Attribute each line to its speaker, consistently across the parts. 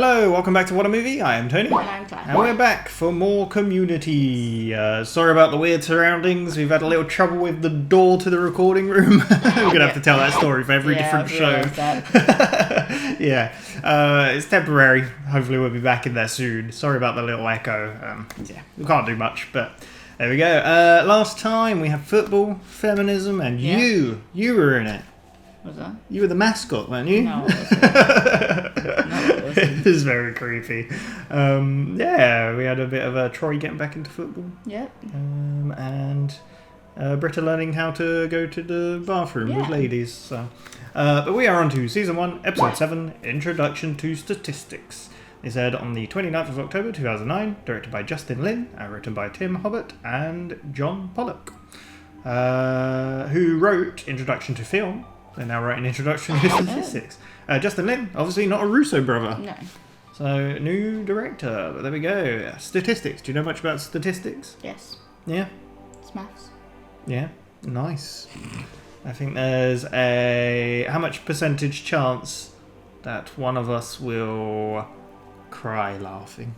Speaker 1: Hello, welcome back to WhatAreMovie. I am Tony.
Speaker 2: And I'm Claire.
Speaker 1: And we're back for more Community. Sorry about the weird surroundings. We've had a little trouble with the door to the recording room. We're going to have to tell that story for every different show. Yeah, it's temporary. Hopefully we'll be back in there soon. Sorry about the little echo. Yeah, we can't do much, but there we go. Last time we had football, feminism, and you were in it.
Speaker 2: Was that?
Speaker 1: You were the mascot, weren't you?
Speaker 2: No, it wasn't.
Speaker 1: It was very creepy. Yeah, we had a bit of Troy getting back into football.
Speaker 2: Yep.
Speaker 1: And Britta learning how to go to the bathroom with ladies. So, but we are on to Season 1, Episode 7, Introduction to Statistics. It's aired on the 29th of October 2009, directed by Justin Lin, and written by Tim Hobert and John Pollack, who wrote Introduction to Film. They're now writing Introduction to Statistics. Justin Lin, obviously not a Russo brother.
Speaker 2: No.
Speaker 1: So, new director. But there we go. Statistics. Do you know much about statistics?
Speaker 2: Yes.
Speaker 1: Yeah?
Speaker 2: It's maths.
Speaker 1: Yeah? Nice. I think there's a... How much percentage chance that one of us will cry laughing?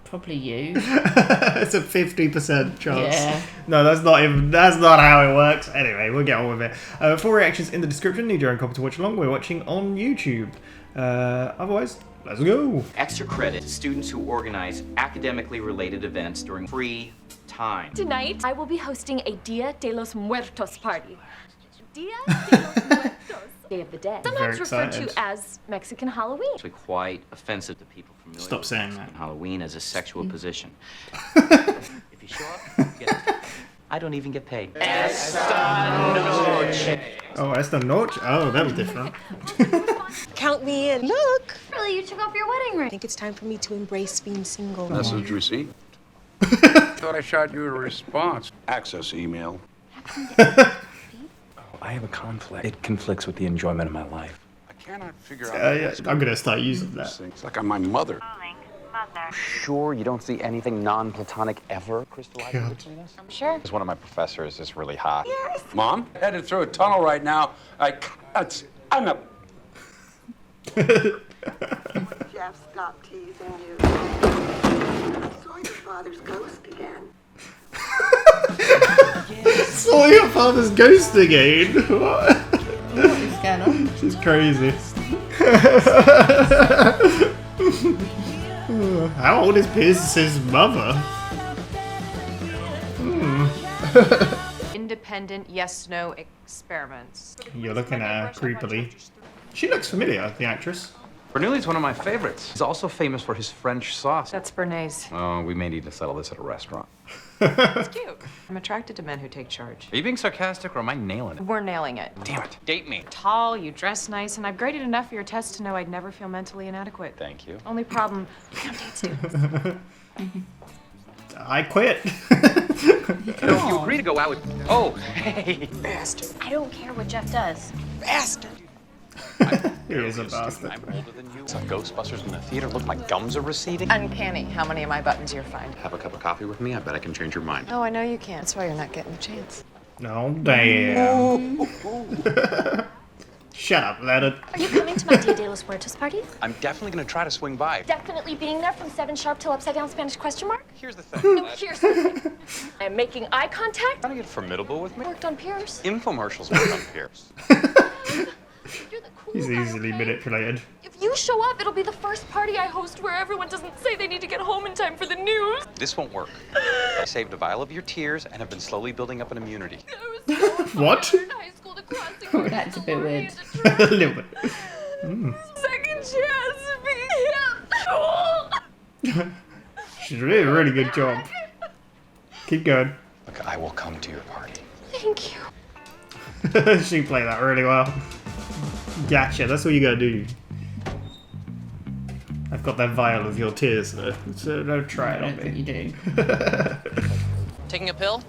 Speaker 2: Probably you.
Speaker 1: It's a 50% chance.
Speaker 2: Yeah.
Speaker 1: No, that's not how it works. Anyway, we'll get on with it. 4 reactions in the description. Need your own copy to watch along. We're watching on YouTube. Otherwise, let's go.
Speaker 3: Extra credit to students who organize academically related events during free time.
Speaker 4: Tonight, I will be hosting a Dia de los Muertos party. Dia de los Muertos. Day of the Dead. Sometimes referred to as Mexican Halloween.
Speaker 3: Actually quite offensive to people familiar
Speaker 1: Stop
Speaker 3: with
Speaker 1: saying
Speaker 3: Mexican
Speaker 1: that.
Speaker 3: Halloween as a sexual position. If you show up, you get I don't even get paid. Esta noche.
Speaker 1: Oh, esta noche? Oh, that was different.
Speaker 5: Count me in. Look.
Speaker 4: Really, you took off your wedding ring.
Speaker 5: I think it's time for me to embrace being single.
Speaker 6: Message received. Thought I shot you a response. Access email.
Speaker 7: I have a conflict. It conflicts with the enjoyment of my life.
Speaker 6: I cannot figure out.
Speaker 1: Yeah, I'm going to start using that.
Speaker 6: It's like I'm my mother.
Speaker 7: Sure, you don't see anything non-platonic ever crystallizing between us?
Speaker 4: I'm sure.
Speaker 8: Because one of my professors is really hot.
Speaker 6: Mom, headed through a tunnel right now. I'm a.
Speaker 9: Jeff, stop teasing you. I saw your father's ghost again.
Speaker 1: Saw your father's ghost again. What?
Speaker 2: What is going on?
Speaker 1: She's crazy. How old is Pierce's mother?
Speaker 10: Independent yes-no experiments.
Speaker 1: You're looking at her creepily. She looks familiar, the actress.
Speaker 7: Bernoulli's one of my favorites. He's also famous for his French sauce.
Speaker 10: That's Bernays.
Speaker 7: Oh, we may need to settle this at a restaurant.
Speaker 10: It's cute. I'm attracted to men who take charge.
Speaker 7: Are you being sarcastic or am I nailing it?
Speaker 10: We're nailing it.
Speaker 7: Damn it.
Speaker 3: Date me.
Speaker 10: Tall, you dress nice, and I've graded enough for your test to know I'd never feel mentally inadequate.
Speaker 3: Thank you.
Speaker 10: Only problem, you don't date students.
Speaker 1: I quit.
Speaker 3: If you agree to go out with... Oh, hey.
Speaker 5: Bastard.
Speaker 4: I don't care what Jeff does.
Speaker 5: Bastard.
Speaker 1: He is a bastard.
Speaker 8: I'm older than you. Saw Ghostbusters in the theater. Look, my gums are receding.
Speaker 10: Uncanny how many of my buttons you're fine.
Speaker 8: Have a cup of coffee with me. I bet I can change your mind.
Speaker 10: Oh, I know you can. That's why you're not getting the chance.
Speaker 1: No, damn. Shut up, Leonard.
Speaker 4: Are you coming to my Dia de los Muertos party?
Speaker 8: I'm definitely gonna try to swing by.
Speaker 4: Definitely being there from 7 sharp till upside down Spanish question mark?
Speaker 8: Here's the thing.
Speaker 4: No, here's the thing. I'm making eye contact.
Speaker 8: Trying to get formidable with me?
Speaker 4: Worked on Pierce.
Speaker 8: Infomercials work on Pierce.
Speaker 4: You're the cool
Speaker 1: He's
Speaker 4: guy,
Speaker 1: easily
Speaker 4: okay?
Speaker 1: manipulated.
Speaker 4: If you show up, it'll be the first party I host where everyone doesn't say they need to get home in time for the news.
Speaker 8: This won't work. I saved a vial of your tears and have been slowly building up an immunity.
Speaker 1: What?
Speaker 4: In high school to cross the
Speaker 2: Oh, that's a bit weird.
Speaker 1: A little bit.
Speaker 4: Second chance to be hip.
Speaker 1: She's doing a really good job. Keep going.
Speaker 8: Look, I will come to your party.
Speaker 4: Thank you.
Speaker 1: She played that really well. Gotcha, that's what you gotta do. I've got that vial of your tears though, so don't try it
Speaker 2: I
Speaker 1: on
Speaker 2: don't think
Speaker 1: me.
Speaker 2: you do.
Speaker 11: Taking a pill?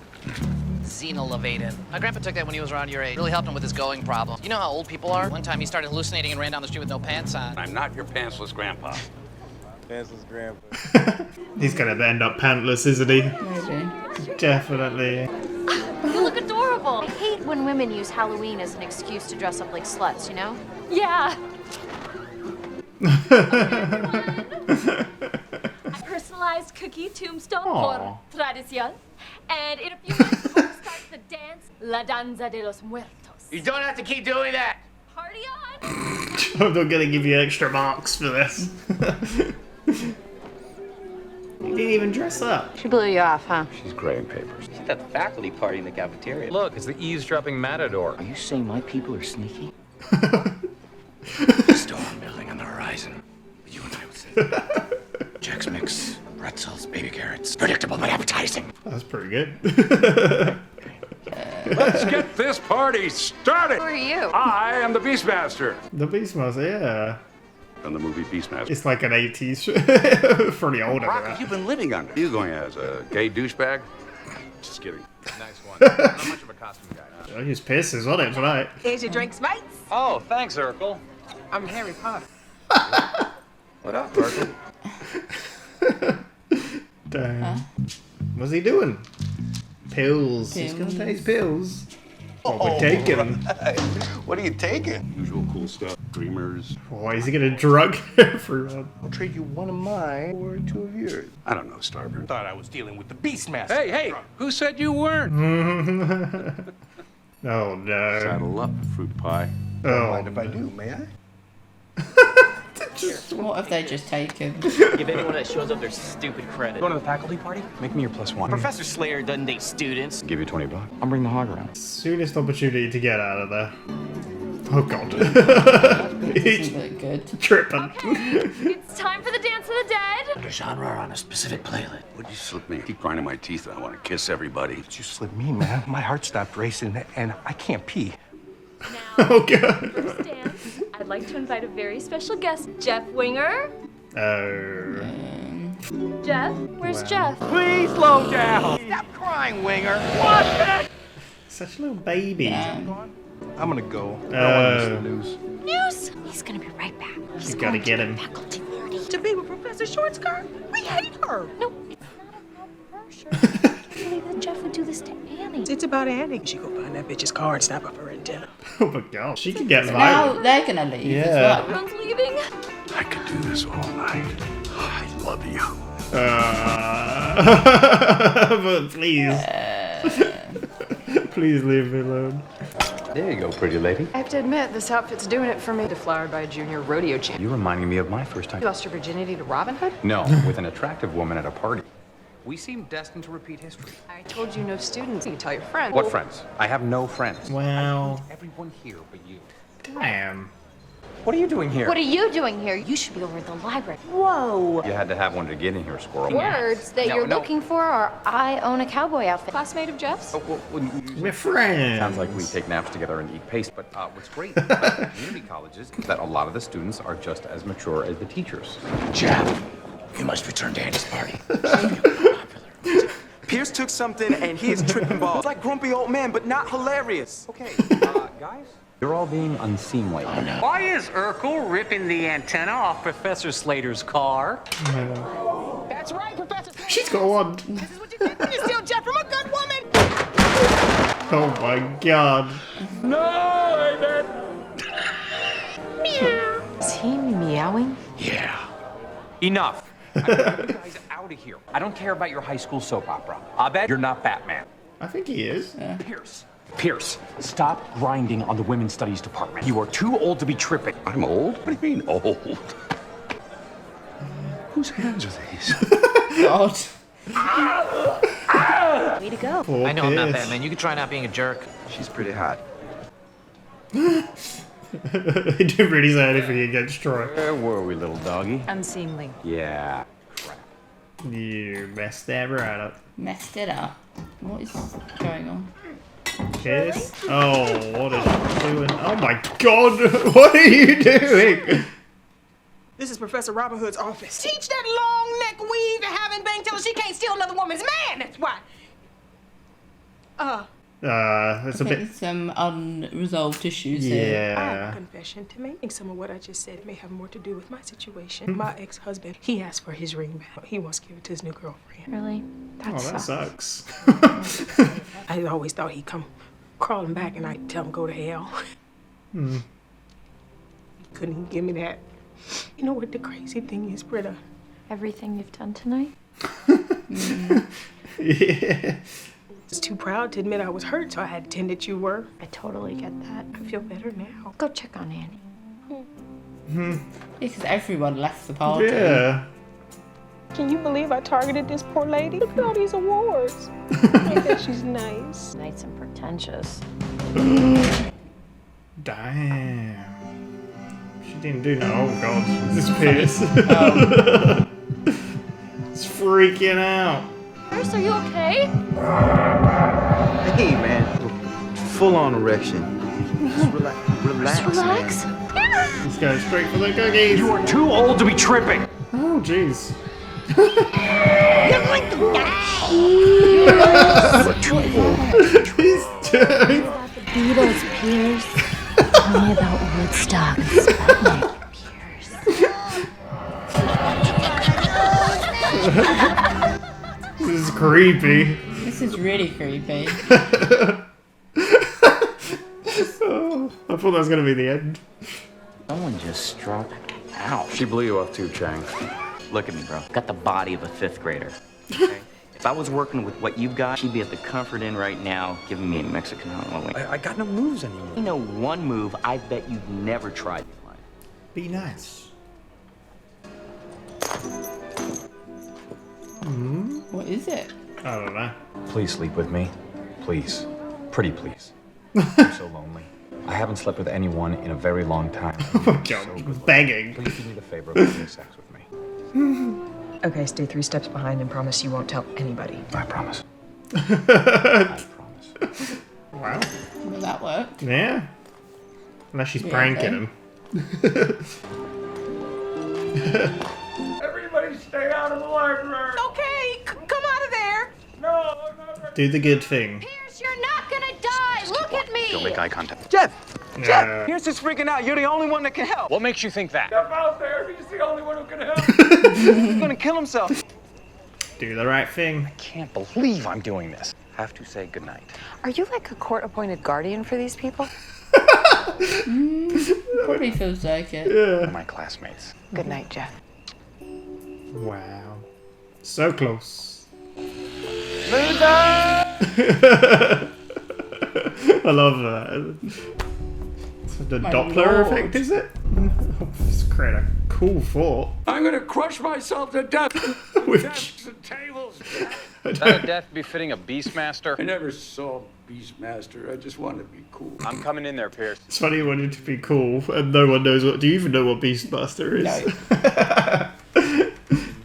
Speaker 11: Xenolevated. My grandpa took that when he was around your age. Really helped him with his going problem. You know how old people are? One time he started hallucinating and ran down the street with no pants on.
Speaker 6: I'm not your pantsless grandpa.
Speaker 12: Pantsless grandpa.
Speaker 1: He's gonna end up pantless, isn't he?
Speaker 2: Maybe.
Speaker 1: Definitely.
Speaker 4: You look adorable. I hate when women use Halloween as an excuse to dress up like sluts, you know? Yeah. A personalized cookie tombstone
Speaker 1: Aw.
Speaker 4: por tradición. And in a few minutes, we'll start the dance, La Danza de los Muertos.
Speaker 13: You don't have to keep doing that.
Speaker 4: Party on!
Speaker 1: I'm not gonna give you extra marks for this. You didn't even dress up.
Speaker 2: She blew you off, huh?
Speaker 7: She's grading papers.
Speaker 3: She's at the faculty party in the cafeteria.
Speaker 12: Look, it's the eavesdropping matador.
Speaker 3: Are you saying my people are sneaky?
Speaker 13: Storm building on the horizon. You and I would say. Chex Mix, pretzels, baby carrots. Predictable but appetizing.
Speaker 1: That's pretty good.
Speaker 6: Let's get this party started.
Speaker 10: Who are you?
Speaker 6: I am the Beastmaster.
Speaker 1: The Beastmaster, yeah.
Speaker 6: From the movie Beastmaster.
Speaker 1: It's like an 80s for the older.
Speaker 6: Rock have you been living under? You going as a gay douchebag? Just kidding.
Speaker 12: Nice one. Not much of a costume guy. Huh?
Speaker 1: His piss is on it tonight.
Speaker 5: Here's your drinks, mates.
Speaker 8: Oh, thanks, Urkel.
Speaker 13: I'm Harry Potter.
Speaker 12: What up, Urkel?
Speaker 1: Damn. What's he doing? Pills. He's gonna take his pills. What we're taking.
Speaker 6: What are you taking? Usual cool stuff. Dreamers.
Speaker 1: Why is he gonna drug everyone?
Speaker 13: I'll trade you one of mine or two of yours.
Speaker 6: I don't know, Starboard.
Speaker 13: Thought I was dealing with the Beastmaster.
Speaker 6: Hey, who said you weren't?
Speaker 1: Oh no.
Speaker 6: Saddle up, fruit pie.
Speaker 13: Don't
Speaker 1: Oh.
Speaker 13: mind if I do, may I?
Speaker 2: What have they just taken?
Speaker 3: Give anyone that shows up their stupid credit.
Speaker 7: Going to the faculty party? Make me your +1.
Speaker 3: Professor Slayer doesn't date students.
Speaker 7: Give you $20. I'll bring the hog around.
Speaker 1: Soonest opportunity to get out of there. Oh god. He's
Speaker 2: Doesn't look good.
Speaker 1: tripping.
Speaker 4: It's time for the Dance of the Dead.
Speaker 13: Put a genre on a specific playlist.
Speaker 6: Would you slip me? Keep grinding my teeth and I want to kiss everybody.
Speaker 13: But you slipped me, man. My heart stopped racing and I can't pee.
Speaker 4: Now,
Speaker 1: Oh god.
Speaker 4: first dance, I'd like to invite a very special guest, Jeff Winger.
Speaker 1: Oh.
Speaker 4: Jeff? Where's Jeff?
Speaker 13: Please slow down. Stop crying, Winger. What?
Speaker 1: Such a little baby.
Speaker 13: I'm gonna go. I don't want to miss the news.
Speaker 4: News? He's gonna be right back.
Speaker 1: You gotta get him.
Speaker 4: Faculty party.
Speaker 5: To be with Professor Shortskirt? We hate her.
Speaker 4: No, it's not about her, sure. I can't believe that Jeff would do this to Annie.
Speaker 5: It's about Annie. She go find that bitch's car and snap up her antenna.
Speaker 1: Oh my god. She can get
Speaker 2: Now
Speaker 1: violent.
Speaker 2: they're gonna leave
Speaker 1: Yeah.
Speaker 2: as well.
Speaker 4: Everyone's leaving.
Speaker 6: I could do this all night. I love you.
Speaker 1: But please. Please leave me alone.
Speaker 7: There you go, pretty lady.
Speaker 10: I have to admit, this outfit's doing it for me. Deflowered by a junior rodeo champ.
Speaker 7: You're reminding me of my first time.
Speaker 10: You lost your virginity to Robin Hood?
Speaker 7: No, with an attractive woman at a party.
Speaker 12: We seem destined to repeat history.
Speaker 10: I told you no students. You can tell your friends.
Speaker 7: What friends? I have no friends.
Speaker 1: Well,
Speaker 12: Everyone here but you.
Speaker 1: damn.
Speaker 7: What are you doing here?
Speaker 4: What are you doing here? You should be over at the library.
Speaker 2: Whoa.
Speaker 7: You had to have one to get in here, squirrel.
Speaker 4: Words that you're looking for are I own a cowboy outfit.
Speaker 10: Classmate of Jeff's?
Speaker 1: We're friends.
Speaker 7: Sounds like we take naps together and eat paste, but what's great about community colleges is that a lot of the students are just as mature as the teachers.
Speaker 13: Jeff, you must return to Annie's party.
Speaker 14: Pierce took something and he is tripping balls. It's like grumpy old man, but not hilarious.
Speaker 7: Okay, guys? You're all being unseemly.
Speaker 13: Oh, no.
Speaker 15: Why is Urkel ripping the antenna off Professor Slater's car?
Speaker 5: That's right, Professor.
Speaker 1: She's got one.
Speaker 5: This is what you get when you steal Jeff from a good woman.
Speaker 1: Oh my god.
Speaker 6: No, I
Speaker 5: Meow.
Speaker 10: Is he meowing?
Speaker 13: Yeah.
Speaker 12: Enough. I want you guys out of here. I don't care about your high school soap opera. I bet you're not Batman.
Speaker 1: I think he is.
Speaker 12: Pierce, stop grinding on the women's studies department. You are too old to be tripping.
Speaker 6: I'm old? What do you mean old? Whose hands are these?
Speaker 2: God.
Speaker 4: Way to go.
Speaker 1: Poor
Speaker 11: I know I'm not
Speaker 1: Pierce.
Speaker 11: Batman. You can try not being a jerk.
Speaker 14: She's pretty hot.
Speaker 1: He didn't really say anything against Troy.
Speaker 7: Where were we, little doggy?
Speaker 10: Unseemly.
Speaker 7: Yeah.
Speaker 1: You messed that right up.
Speaker 2: Messed it up. What is going on?
Speaker 1: Kiss? Oh, what is she doing? Oh my god, what are you doing?
Speaker 5: This is Professor Robin Hood's office. Teach that long neck weave and have him bang till she can't steal another woman's man. That's why.
Speaker 1: It's a bit.
Speaker 2: Some unresolved issues here.
Speaker 5: I have a
Speaker 1: Yeah.
Speaker 5: confession to make. I think some of what I just said may have more to do with my situation. My ex-husband, he asked for his ring back. He wants to give it to his new girlfriend.
Speaker 10: Really?
Speaker 1: Oh, that sucks.
Speaker 5: I always thought he'd come crawling back and I'd tell him go to hell. He couldn't even give me that. You know what the crazy thing is, Britta?
Speaker 10: Everything you've done tonight?
Speaker 1: Yeah.
Speaker 5: I was too proud to admit I was hurt, so I had to pretend that you were.
Speaker 10: I totally get that.
Speaker 5: I feel better now.
Speaker 10: Go check on Annie.
Speaker 2: Because everyone left the party.
Speaker 1: Yeah.
Speaker 5: Can you believe I targeted this poor lady? Look at all these awards. I bet she's nice.
Speaker 10: Nice and pretentious.
Speaker 1: Damn. She didn't do no. Oh god. This is Pierce. It's freaking out.
Speaker 4: Pierce, are you okay?
Speaker 14: Hey, man. Full on erection. Just relax.
Speaker 4: Relax.
Speaker 1: Let's go straight for the cookies.
Speaker 12: You are too old to be tripping.
Speaker 1: Oh jeez.
Speaker 4: You're going to die.
Speaker 1: He's doing.
Speaker 4: The Beatles, Pierce. Tell me about Woodstock and Sputnik, Pierce.
Speaker 1: This is creepy.
Speaker 2: This is really creepy.
Speaker 1: Oh, I thought that was gonna be the end.
Speaker 11: Someone just struck out.
Speaker 7: She blew you up too, Chang.
Speaker 11: Look at me, bro. Got the body of a 5th grader. Okay? If I was working with what you've got, she'd be at the Comfort Inn right now, giving me a Mexican holiday.
Speaker 12: I got no moves anymore.
Speaker 11: You know one move I bet you've never tried in your life.
Speaker 1: Be nice.
Speaker 2: What is it?
Speaker 1: I don't know.
Speaker 7: Please sleep with me. Please. Pretty please. I'm so lonely. I haven't slept with anyone in a very long time.
Speaker 1: Oh my god, begging.
Speaker 7: Please do me the favor of having sex with me.
Speaker 16: Okay, stay 3 steps behind and promise you won't tell anybody.
Speaker 7: I promise.
Speaker 1: I promise. Wow.
Speaker 2: Well, that worked.
Speaker 1: Yeah. Unless she's
Speaker 2: Yeah,
Speaker 1: pranking
Speaker 2: okay.
Speaker 1: him.
Speaker 6: Everybody stay out of the library.
Speaker 5: Okay, come out of there.
Speaker 6: No.
Speaker 1: Do the good thing.
Speaker 4: Pierce, you're not gonna die. Look at me.
Speaker 8: Don't make eye contact.
Speaker 14: Jeff!
Speaker 1: Yeah.
Speaker 14: Jeff! Pierce is freaking out. You're the only one that can help.
Speaker 12: What makes you think that?
Speaker 6: Step out there. He's the only one who can help.
Speaker 14: He's gonna kill himself.
Speaker 1: Do the right thing.
Speaker 12: I can't believe I'm doing this.
Speaker 8: Have to say goodnight.
Speaker 16: Are you like a court-appointed guardian for these people?
Speaker 2: Probably feels like it.
Speaker 1: Yeah.
Speaker 8: My classmates.
Speaker 16: Good night, Jeff.
Speaker 1: Wow. So close. I love that. The
Speaker 2: My
Speaker 1: Doppler
Speaker 2: lord.
Speaker 1: effect, is it? It's create a cool fort.
Speaker 6: I'm gonna crush myself to death.
Speaker 1: With
Speaker 6: Desks and tables.
Speaker 12: Is that a death befitting a Beastmaster?
Speaker 6: I never saw Beastmaster. I just wanted to be cool.
Speaker 12: I'm coming in there, Pierce.
Speaker 1: It's funny you wanted to be cool, and no one knows what. Do you even know what Beastmaster is?
Speaker 2: No.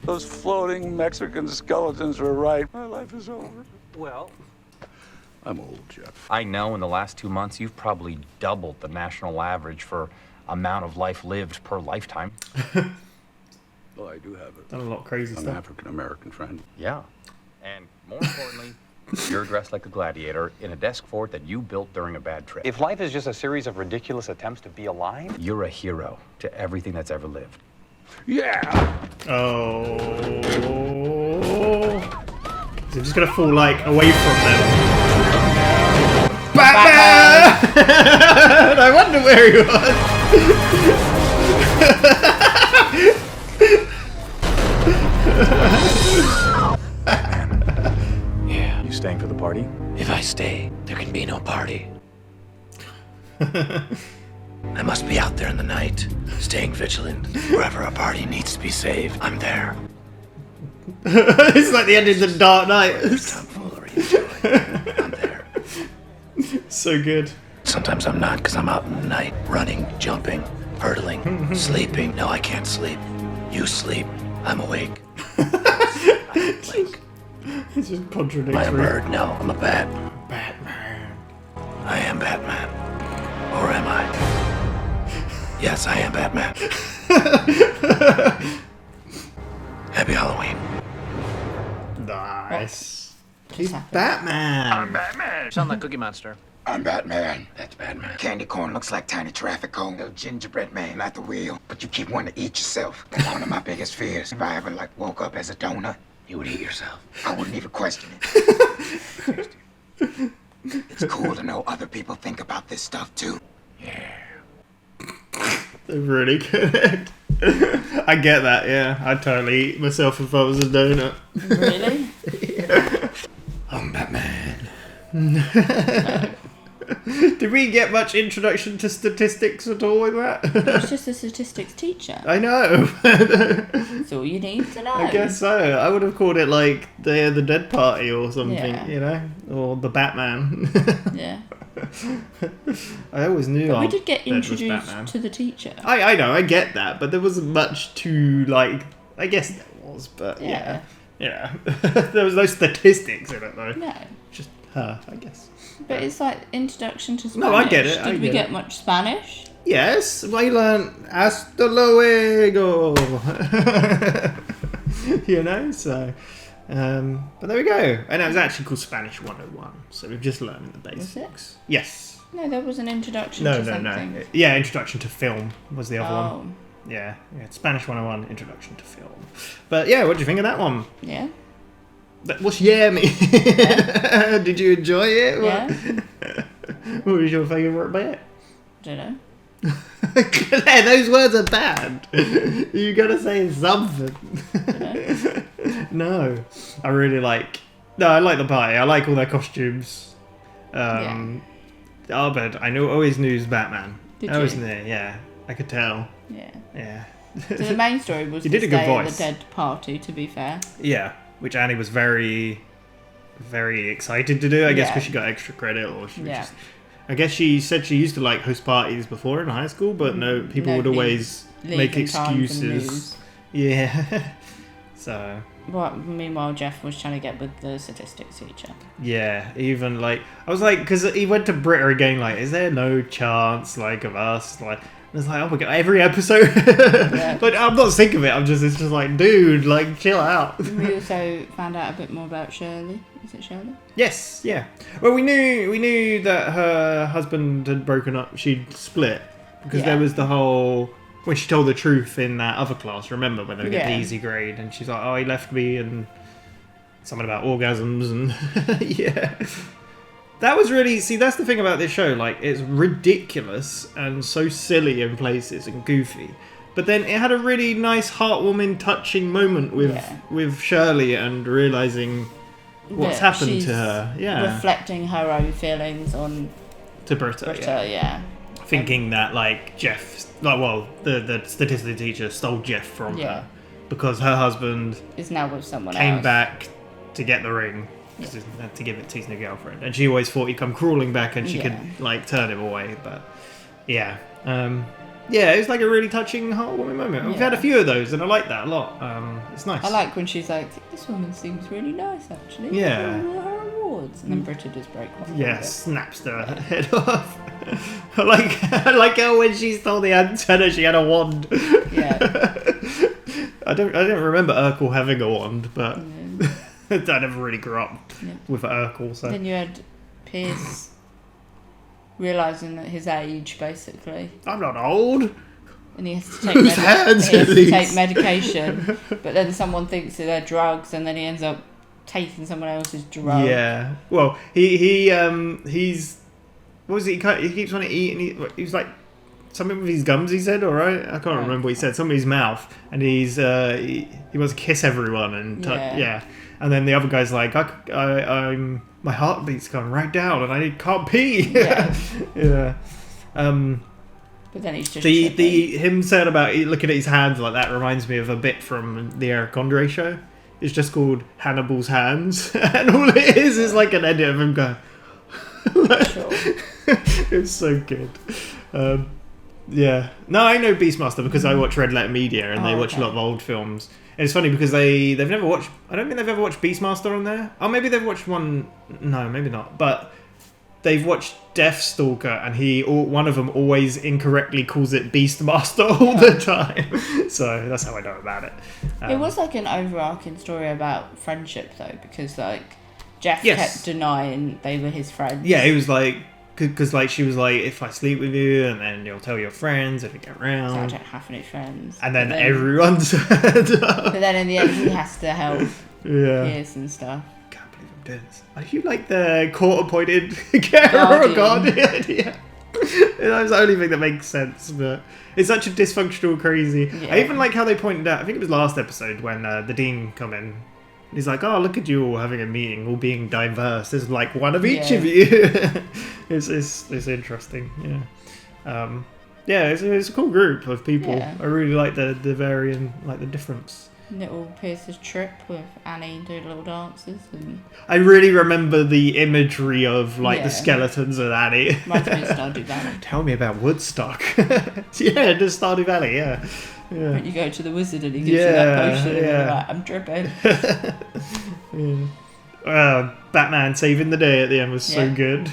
Speaker 6: Those floating Mexican skeletons were right. My life is over.
Speaker 12: Well,
Speaker 6: I'm old, Jeff.
Speaker 7: I know in the last 2 months you've probably doubled the national average for amount of life lived per lifetime.
Speaker 6: Well, I do have
Speaker 1: Done a lot of crazy
Speaker 6: an
Speaker 1: stuff.
Speaker 6: African-American friend.
Speaker 7: Yeah. And more importantly, you're dressed like a gladiator in a desk fort that you built during a bad trip.
Speaker 8: If life is just a series of ridiculous attempts to be alive,
Speaker 7: You're a hero to everything that's ever lived.
Speaker 6: Yeah.
Speaker 1: Oh. They're just gonna fall like away from them. Batman! I wonder where he was.
Speaker 13: Yeah.
Speaker 7: You staying for the party?
Speaker 13: If I stay, there can be no party. I must be out there in the night, staying vigilant. Wherever a party needs to be saved, I'm there.
Speaker 1: It's like the end of the Dark Knight.
Speaker 13: I'm there.
Speaker 1: So good.
Speaker 13: Sometimes I'm not, because I'm out in the night, running, jumping, hurdling, sleeping. No, I can't sleep. You sleep. I'm awake.
Speaker 1: It's just contradictory.
Speaker 13: Am I a bird? No, I'm a bat.
Speaker 1: Batman.
Speaker 13: I am Batman. Or am I? Yes, I am Batman. Happy Halloween.
Speaker 1: Nice. He's Batman.
Speaker 11: I'm Batman. Sound like Cookie Monster.
Speaker 13: I'm Batman. That's Batman. Candy corn looks like tiny traffic cone. Little gingerbread man at the wheel. But you keep wanting to eat yourself. That's one of my biggest fears. If I ever woke up as a donut, you would eat yourself. I wouldn't even question it. It's cool to know other people think about this stuff too. Yeah.
Speaker 1: They're really good. I get that, yeah. I'd totally eat myself if I was a donut.
Speaker 2: Really?
Speaker 1: Yeah. I'm Batman. Did we get much introduction to statistics at all with that?
Speaker 2: It's just a statistics teacher.
Speaker 1: I know.
Speaker 2: That's all you need to know.
Speaker 1: I guess so. I would have called it like the Dead Party or something,
Speaker 2: Yeah.
Speaker 1: you know? Or the Batman.
Speaker 2: Yeah.
Speaker 1: I always knew
Speaker 2: But we
Speaker 1: our
Speaker 2: did get
Speaker 1: Dead was
Speaker 2: introduced
Speaker 1: Batman.
Speaker 2: to the teacher.
Speaker 1: I know, I get that, but there wasn't much to, like... I guess there was, but
Speaker 2: Yeah.
Speaker 1: yeah. There was no statistics in it, though.
Speaker 2: No.
Speaker 1: Just her, I guess.
Speaker 2: But it's like introduction to Spanish.
Speaker 1: No, I get it, I
Speaker 2: Did we
Speaker 1: get
Speaker 2: get
Speaker 1: it.
Speaker 2: much Spanish?
Speaker 1: Yes, I learned hasta luego. You know, so... but there we go. And it was actually called Spanish 101, so we've just learned the basics. Yes.
Speaker 2: No, there was an introduction
Speaker 1: No,
Speaker 2: to
Speaker 1: no,
Speaker 2: something.
Speaker 1: no. Yeah, Introduction to Film was the other
Speaker 2: Oh.
Speaker 1: one. Yeah, Spanish 101, Introduction to Film. But yeah, what do you think of that one?
Speaker 2: Yeah.
Speaker 1: What's yeah me?
Speaker 2: Yeah.
Speaker 1: Did you enjoy it?
Speaker 2: Yeah.
Speaker 1: What was your favourite bit?
Speaker 2: Don't know.
Speaker 1: Claire, those words are bad. You gotta say something. No, I really like. No, I like the party. I like all their costumes. Hobert, always knew he was Batman.
Speaker 2: Did
Speaker 1: I always
Speaker 2: you?
Speaker 1: knew. Yeah, I could tell.
Speaker 2: Yeah.
Speaker 1: Yeah.
Speaker 2: So the main story was
Speaker 1: He
Speaker 2: to
Speaker 1: did a good
Speaker 2: stay at
Speaker 1: voice.
Speaker 2: the dead party, to be fair.
Speaker 1: Yeah, which Annie was very, very excited to do. I guess
Speaker 2: Yeah.
Speaker 1: because she got extra credit, or she was
Speaker 2: Yeah.
Speaker 1: just. I guess she said she used to like host parties before in high school, but no, people would
Speaker 2: Nobody
Speaker 1: always make
Speaker 2: leaving time for
Speaker 1: excuses.
Speaker 2: news.
Speaker 1: Yeah. So.
Speaker 2: Well, meanwhile, Jeff was trying to get with the statistics teacher.
Speaker 1: Yeah, even like I was like, because he went to Britta again. Like, is there no chance like of us? Like, and it's like, oh my god, every episode. Like, I'm not sick of it. It's just like, dude, like, chill out.
Speaker 2: We also found out a bit more about Shirley. Is it Shirley?
Speaker 1: Yes, yeah. Well, we knew that her husband had broken up. She'd split because
Speaker 2: Yeah.
Speaker 1: there was the whole when she told the truth in that other class. Remember when they would get the
Speaker 2: Yeah.
Speaker 1: easy grade, and she's like, "Oh, he left me," and something about orgasms, and yeah. That was really that's the thing about this show. Like, it's ridiculous and so silly in places and goofy. But then it had a really nice, heartwarming, touching moment with Shirley and realizing what's
Speaker 2: That
Speaker 1: happened
Speaker 2: she's
Speaker 1: to her. Yeah,
Speaker 2: reflecting her own feelings on
Speaker 1: to Britta.
Speaker 2: yeah.
Speaker 1: Thinking that like Jeff, the statistics teacher stole Jeff from
Speaker 2: Yeah.
Speaker 1: her because her husband
Speaker 2: Is now with someone
Speaker 1: came
Speaker 2: else.
Speaker 1: back to get the ring. To give it to his new girlfriend, and she always thought he'd come crawling back, and she could like turn him away. But yeah, it was like a really touching, heartwarming moment. We've had a few of those, and I like that a lot. It's nice.
Speaker 2: I like when she's like, this woman seems really nice, actually.
Speaker 1: Yeah.
Speaker 2: Her awards. And then Britta does break one.
Speaker 1: Yeah, snaps the head off. I like her when she stole the antenna. She had a wand.
Speaker 2: Yeah.
Speaker 1: I don't remember Urkel having a wand, but I never really grew up with Urkel. So
Speaker 2: Then you had Pierce realising that his age, basically.
Speaker 1: I'm not old.
Speaker 2: And he has to take,
Speaker 1: Whose hands
Speaker 2: he has
Speaker 1: are
Speaker 2: to take
Speaker 1: these?
Speaker 2: medication, but then someone thinks that they're drugs, and then he ends up taking someone else's drug.
Speaker 1: Yeah. Well, he's what was it? He keeps wanting to eat, and he was like something with his gums. He said, "All right." I can't remember what he said. Something with his mouth, and he wants to kiss everyone and yeah. And then the other guy's like, I'm my heartbeat's gone right down, and I can't pee.
Speaker 2: Yeah.
Speaker 1: Yeah.
Speaker 2: But then he's just
Speaker 1: him saying about looking at his hands like that reminds me of a bit from the Eric Andre show. It's just called Hannibal's Hands, and all it is like an edit of him going. It's so good. Yeah. No, I know Beastmaster because I watch Red Letter Media, and they watch a lot of old films. And it's funny because they've never watched. I don't think they've ever watched Beastmaster on there. Oh, maybe they've watched one. No, maybe not. But they've watched Deathstalker, and one of them always incorrectly calls it Beastmaster all the time. So that's how I know about it.
Speaker 2: It was like an overarching story about friendship, though, because like Jeff kept denying they were his friends.
Speaker 1: Yeah, he was like, because like she was like, if I sleep with you, and then you'll tell your friends if you get around.
Speaker 2: So I don't have any friends.
Speaker 1: And then everyone said.
Speaker 2: But then in the end, he has to help Pierce and stuff.
Speaker 1: Are you like the court-appointed carer or guardian? Yeah. That's the only thing that makes sense, but it's such a dysfunctional, crazy.
Speaker 2: Yeah.
Speaker 1: I even like how they pointed out, I think it was last episode when the Dean come in. He's like, oh, look at you all having a meeting, all being diverse. There's like one of each of you. It's interesting, yeah. It's a cool group of people.
Speaker 2: Yeah.
Speaker 1: I really like the varying, like the difference.
Speaker 2: Little Pierce's trip with Annie doing little dances. And
Speaker 1: I really remember the imagery of like the skeletons of Annie.
Speaker 2: Reminds me of Stardew Valley.
Speaker 1: Tell me about Woodstock. Yeah, just Stardew Valley, yeah.
Speaker 2: When you go to the wizard and he gives you that potion and you're like, I'm dripping.
Speaker 1: Batman saving the day at the end was so good.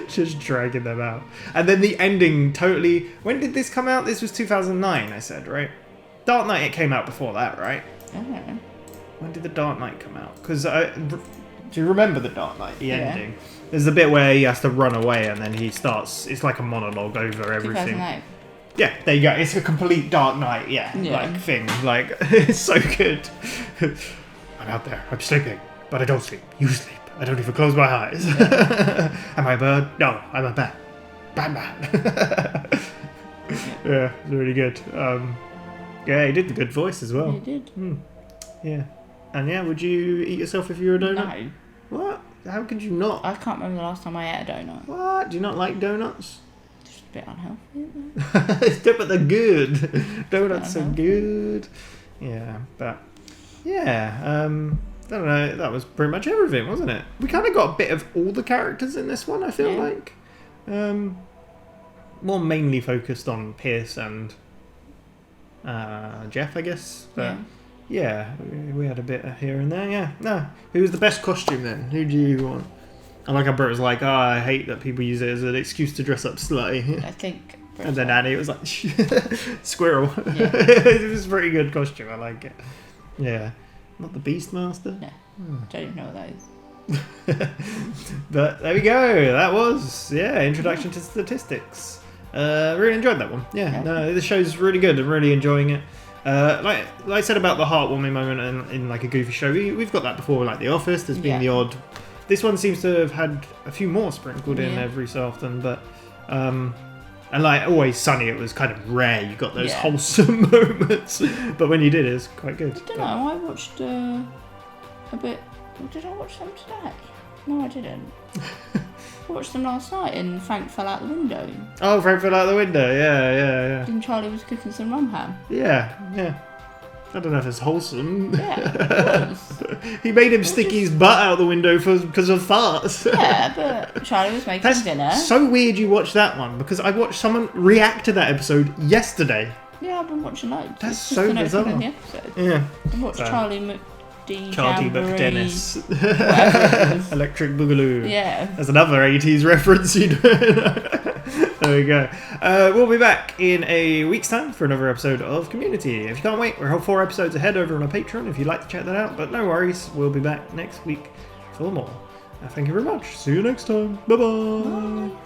Speaker 1: Just dragging them out. And then the ending totally... When did this come out? This was 2009, I said, right? Dark Knight, it came out before that, right?
Speaker 2: I don't know.
Speaker 1: When did the Dark Knight come out? Because do you remember the Dark Knight, the ending? There's the bit where he has to run away and then he starts... It's like a monologue over everything.
Speaker 2: 2008.
Speaker 1: Yeah, there you go. It's a complete Dark Knight, like thing. Like, it's so good. I'm out there. I'm sleeping. But I don't sleep. You sleep. I don't even close my eyes. Am I a bird? No, I'm a bat. Batman. Yeah, it's really good. Yeah, he did the good voice as well.
Speaker 2: He did.
Speaker 1: Yeah. And yeah, would you eat yourself if you were a donut?
Speaker 2: No.
Speaker 1: What? How could you not?
Speaker 2: I can't remember the last time I ate a donut.
Speaker 1: What? Do you not like donuts?
Speaker 2: Just a bit unhealthy, isn't
Speaker 1: But they're good. Donuts are good. Yeah, but yeah, I don't know. That was pretty much everything, wasn't it? We kind of got a bit of all the characters in this one. I feel like more mainly focused on Pierce and Jeff, I guess. But yeah, we had a bit here and there. Yeah, no. Who was the best costume then? Who do you want? I like how Brett was like, I hate that people use it as an excuse to dress up slutty.
Speaker 2: I think.
Speaker 1: And then Annie was like, squirrel. Yeah. It was a pretty good costume. I like it. Yeah. Not the Beastmaster?
Speaker 2: No. Don't even know what that is.
Speaker 1: But there we go. That was, Introduction to Statistics. Really enjoyed that one. Yeah. No, the show's really good. I'm really enjoying it. Like I said about the heartwarming moment in like a goofy show, we've got that before, like The Office. There's been the odd. This one seems to have had a few more sprinkled in every so often, but and like Always Sunny, it was kind of rare. You got those wholesome moments, but when you did, it was quite good.
Speaker 2: I don't know. I watched a bit. Did I watch them today? No, I didn't. I watched them last night, and Frank fell out the window.
Speaker 1: Oh, Frank fell out the window. Yeah.
Speaker 2: And Charlie was cooking some rum ham.
Speaker 1: Yeah. I don't know if it's wholesome.
Speaker 2: Yeah, it was.
Speaker 1: He made him stick his butt out the window because of farts.
Speaker 2: Yeah, but Charlie was making dinner.
Speaker 1: So weird you watched that one, because I watched someone react to that episode yesterday.
Speaker 2: Yeah, I've been watching loads.
Speaker 1: That's so bizarre.
Speaker 2: In the episode.
Speaker 1: Yeah.
Speaker 2: I watched Charlie
Speaker 1: McDennis. Electric Boogaloo.
Speaker 2: Yeah.
Speaker 1: There's another 80s reference, you know. There we go. We'll be back in a week's time for another episode of Community. If you can't wait, we're 4 episodes ahead over on our Patreon if you'd like to check that out. But no worries, we'll be back next week for more. Thank you very much. See you next time. Bye-bye. Bye.